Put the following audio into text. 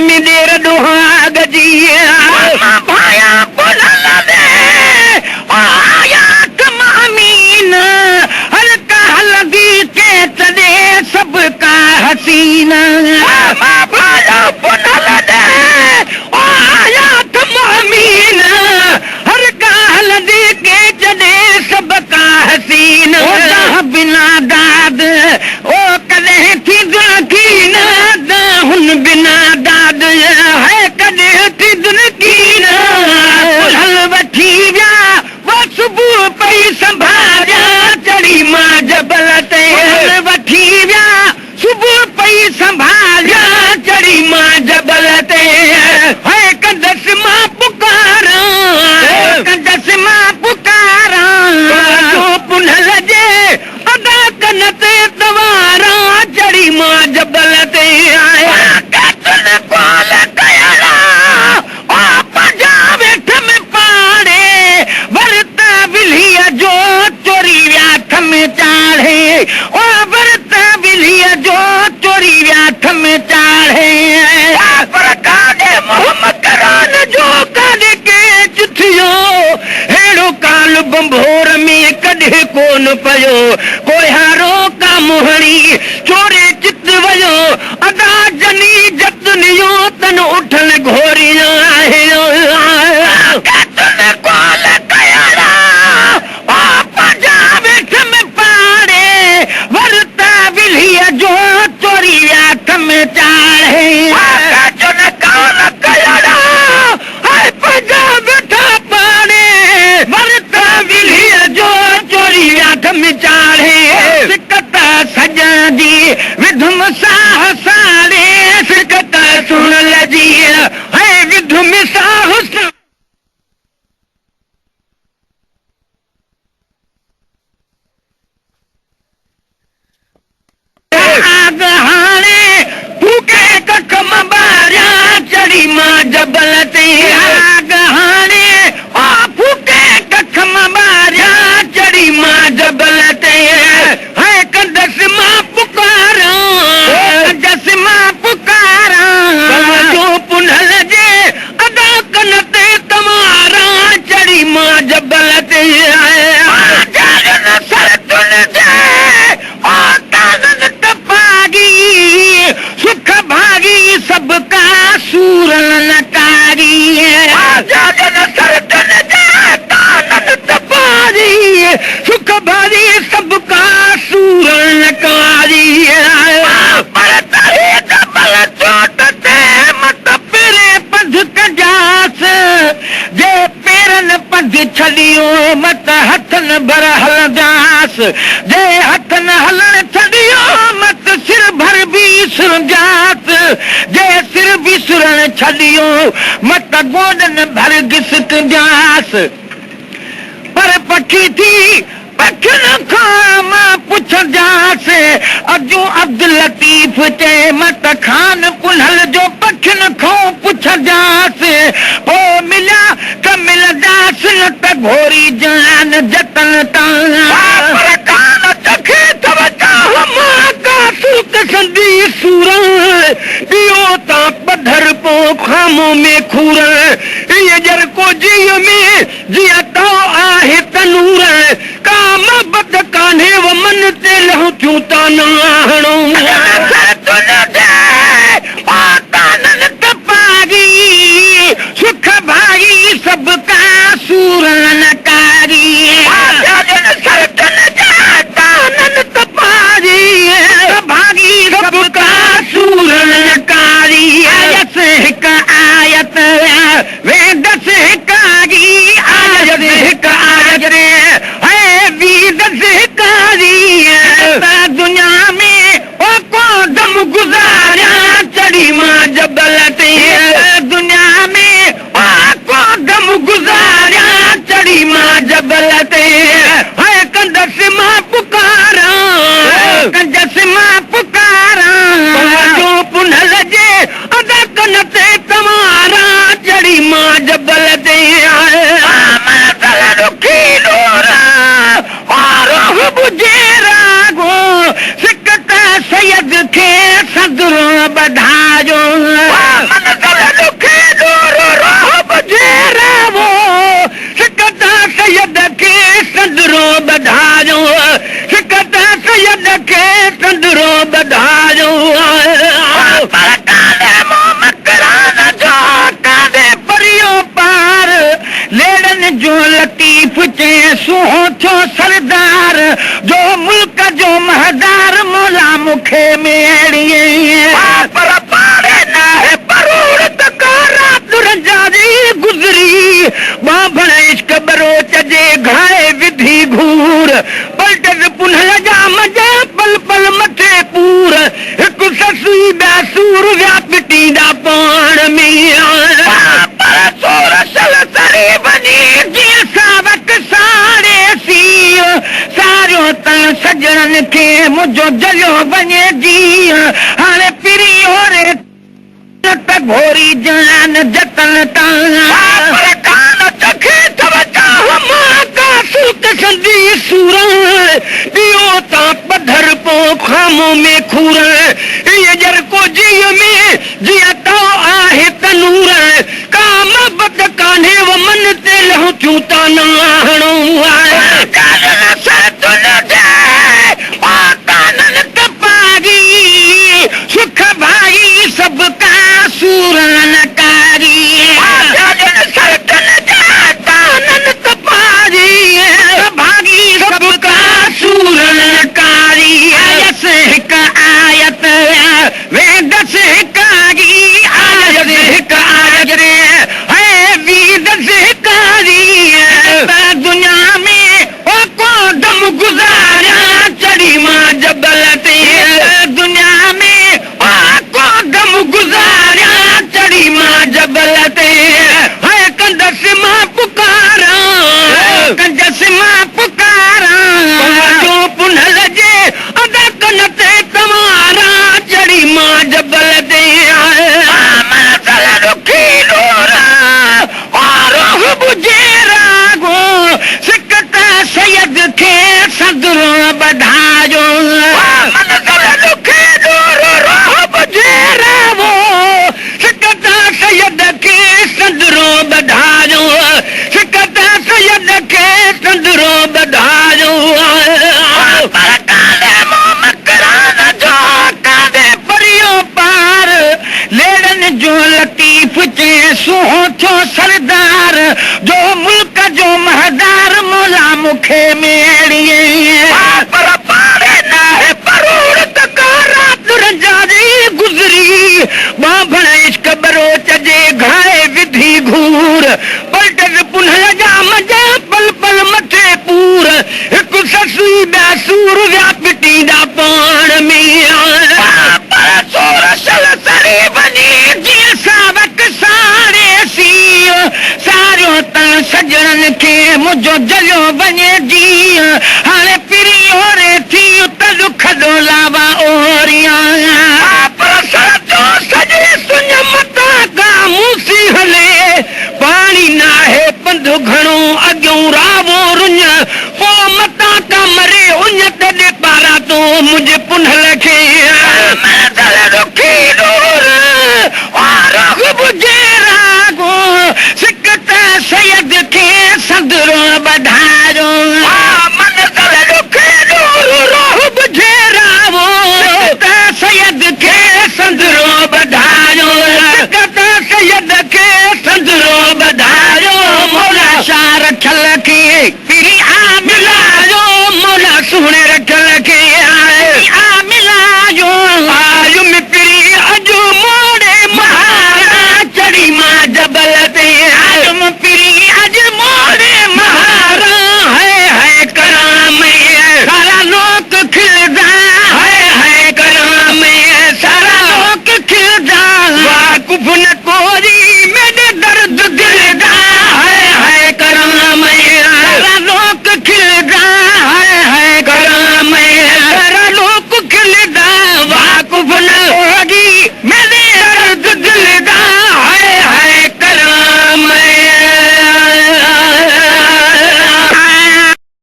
में देर दुहाग जी भाया पुनल दे आया कमामीन हल्का हल्दी के चले सबका हसीना भाया पुनल दे आया कमामीन हल्का हल्दी के चले सबका हसीना बिना दाद ओ कदे थी दुनकीन हुन बिना दाद है कदे थी दुनकीन हल वठी व्या वो सुबह पई संभालिया चढ़ी मां जबल ते हल वठी व्या सुबह पई संभालिया चढ़ी मां जबल ते है कंदस मां पुकारा कंदस मां पुकारा जो पुनल जे अदा कनते तवारा चढ़ी मां जबल ते आया कतन कोल कयला ओ पंजा वेठ में पाड़े वरता बिलिया जो चोरी व्याथ में चाढ़े ओ वरता बिलिया जो चोरी व्याथ में चाढ़े पर काने मोहम्मद करान जो काने के चिठियो हेड़ो काल बंभोर में कदे कोन पयो कोई हारो का मोहणी चोरे चित वयो अदा जनी जतनियो तन उठन घोरिया है कतन कोल कयला आ पंजा वेठ में पाड़े वरता बिलिया जो चोरी व्याथ में चाढ़े कतन कोल कयला है पंजा वेठा पाड़े वरता बिलिया जो चोरी व्याथ में चाढ़े सिकत सजा दी विधुम साह साड़े सिकत सुन लजी है विधुम साह आग हाणे फूके कखम बारिया चढ़ी मां जबल ते आग हाणे ओ फूके कखम बारिया चढ़ी मां जबल ते है कंदस मां पुकारा कंदस मां पुकारा जो पुनल जे अदा कनते तमारा चढ़ी मां जबल ते आया सर तुन जे ओ तानन तपागी सुख भागी सबका सूरन नकारी जागन सर तुन जे तानन तपागी सुख भागी सबका सूरन नकारी पर तरे जबल चोट ते मत पेरे पध कजास जे पेरन पध छलियो मत हथन भर हलदास जे हथन हलन छलियो मत सिर भर भी सुरजात जे सिर भी सुरण छलियो मत गोडन भर घिसक जास पर पखी थी पखन खां मां पुछ जास अजो अब्दुल लतीफ ते मत खान पुनल जो पखन खां पुछ जास ओ मिला त मिलदास न त घोरी जान जतन पर कान चखे तवचा मां का सुख संदी सूर दियो ता पधर पो खामो में खूर ये जर को जियो में जिया तो आहे तनूर काम बद कान्हे व मन ते लहू क्यों ता नाहणो तुन दे ओ तानन तपागी सुख भागी सबका सूरन नकारी सर तुन दे तानन तपागी भागी सबका सूरन नकारी आयत हिक आयत वेदस हिक आगी आयत हिक आयत रे है वीदस हिक आगी दुनिया में ओ को दम गुजारा चढ़ी मां जबल ते दुनिया में ओ को दम गुजारा चढ़ी मां जबल ते है कंदस मां पुकारा कंदस मां पुकारा जो पुनल जे अदा कनते तमारा चढ़ी मां जबल ते रुखी डोरा और बुझे रागो सिकत सैयद खे सदरो बधायो मन मुखे मेड़िए पर पाड़े ना है परूर तकारा तुरजादी गुजरी बाभण इश्क बरोच जे घाए विधि घूर पलटस पुनः जा मजा पल पल मथे पूर एक ससुई बैसूर व्यापटी दा पाण में पर सोर सल सरी बनी जी सावक सारे सी सारो ता सजन के मुझो जलियो बने जी हाणे पिरी होरे त घोरी जान जतन तां कान चखे तवचा मां का सुत संदी सूर दियो ता पधर पो खामो में खूर ये जर को जी में जिया तो आहे तनूर काम बत कान्हे वो मन ते लहु चूता ना हणो कान से तुन दे